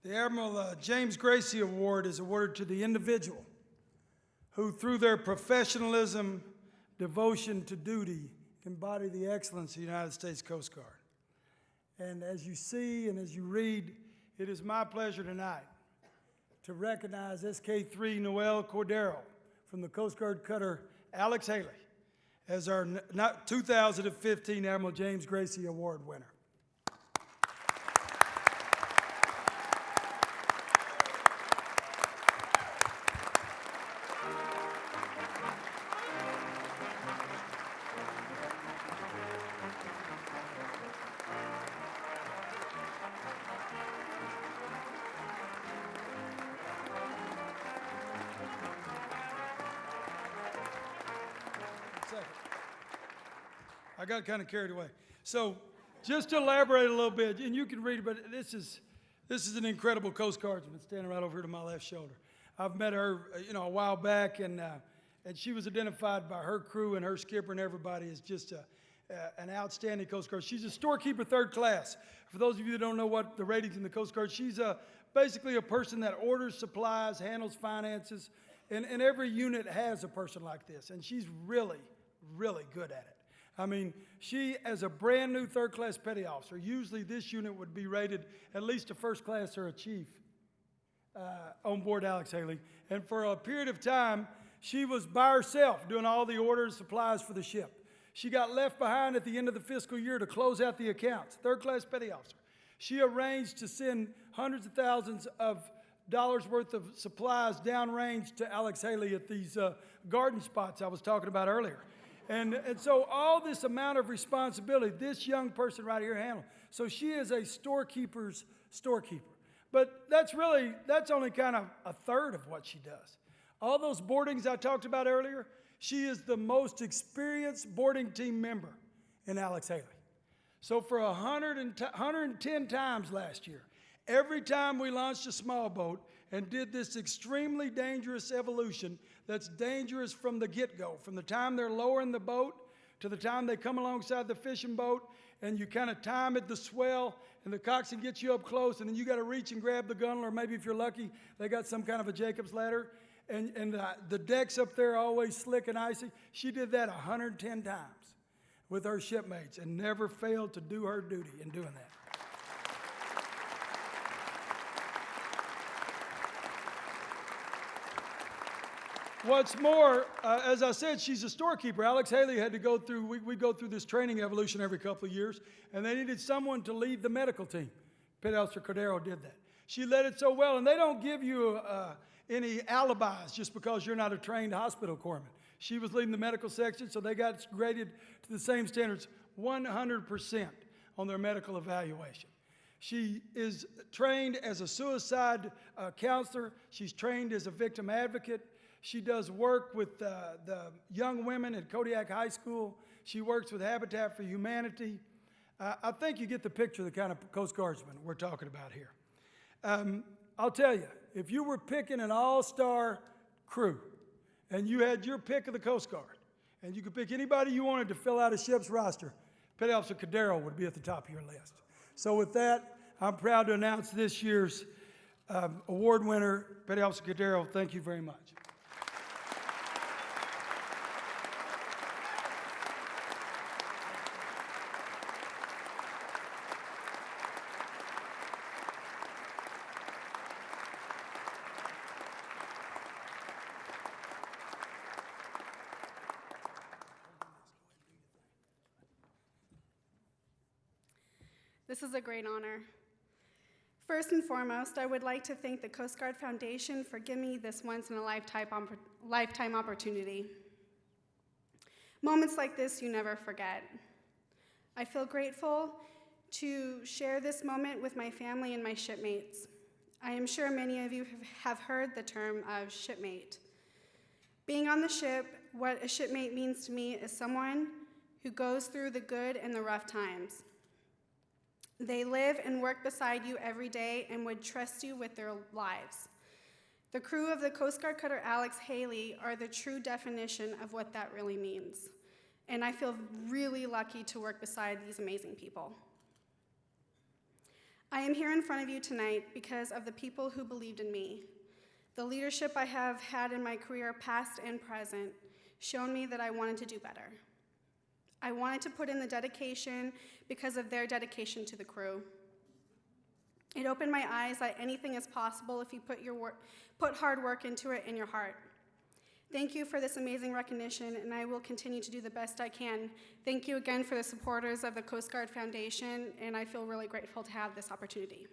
The Admiral James Gracie Award is awarded to the individual who, through their professionalism, devotion to duty, embody the excellence of the United States Coast Guard. And as you see and as you read, it is my pleasure tonight to recognize SK3 Noel Cordero from the Coast Guard cutter Alex Haley as our 2015 Admiral James Gracie Award winner. I got kind of carried away. So just to elaborate a little bit, and you can read it, but this is an incredible Coast Guardsman standing right over here to my left shoulder. I've met her, a while back, and she was identified by her crew and her skipper and everybody as just an outstanding Coast Guard. She's a storekeeper third class. For those of you that don't know what the ratings in the Coast Guard, she's basically a person that orders supplies, handles finances, and every unit has a person like this, and she's really, really good at it. I mean, she, as a brand new third class petty officer, usually this unit would be rated at least a first class or a chief on board Alex Haley. And for a period of time, she was by herself doing all the orders, supplies for the ship. She got left behind at the end of the fiscal year to close out the accounts, third class petty officer. She arranged to send hundreds of thousands of dollars worth of supplies downrange to Alex Haley at these garden spots I was talking about earlier. And so all this amount of responsibility, this young person right here handled. So she is a storekeeper's storekeeper. But that's only kind of a third of what she does. All those boardings I talked about earlier, she is the most experienced boarding team member in Alex Haley. So for 110 times last year, every time we launched a small boat and did this extremely dangerous evolution that's dangerous from the get-go, from the time they're lowering the boat to the time they come alongside the fishing boat, and you kind of time it, the swell, and the coxswain gets you up close, and then you got to reach and grab the gunwale, or maybe if you're lucky, they got some kind of a Jacob's ladder, and the decks up there are always slick and icy. She did that 110 times with her shipmates and never failed to do her duty in doing that. What's more, as I said, she's a storekeeper. Alex Haley had to go through, we go through this training evolution every couple of years, and they needed someone to lead the medical team. Petty Officer Cordero did that. She led it so well, and they don't give you any alibis just because you're not a trained hospital corpsman. She was leading the medical section, so they got graded to the same standards, 100% on their medical evaluation. She is trained as a suicide counselor. She's trained as a victim advocate. She does work with the young women at Kodiak High School. She works with Habitat for Humanity. I think you get the picture of the kind of Coast Guardsman we're talking about here. I'll tell you, if you were picking an all-star crew and you had your pick of the Coast Guard and you could pick anybody you wanted to fill out a ship's roster, Petty Officer Cordero would be at the top of your list. So with that, I'm proud to announce this year's award winner, Petty Officer Cordero. Thank you very much. This is a great honor. First and foremost, I would like to thank the Coast Guard Foundation for giving me this once-in-a-lifetime opportunity. Moments like this you never forget. I feel grateful to share this moment with my family and my shipmates. I am sure many of you have heard the term of shipmate. Being on the ship, what a shipmate means to me is someone who goes through the good and the rough times. They live and work beside you every day and would trust you with their lives. The crew of the Coast Guard cutter Alex Haley are the true definition of what that really means. And I feel really lucky to work beside these amazing people. I am here in front of you tonight because of the people who believed in me. The leadership I have had in my career, past and present, shown me that I wanted to do better. I wanted to put in the dedication because of their dedication to the crew. It opened my eyes that anything is possible if you put hard work into it in your heart. Thank you for this amazing recognition, and I will continue to do the best I can. Thank you again for the supporters of the Coast Guard Foundation, and I feel really grateful to have this opportunity.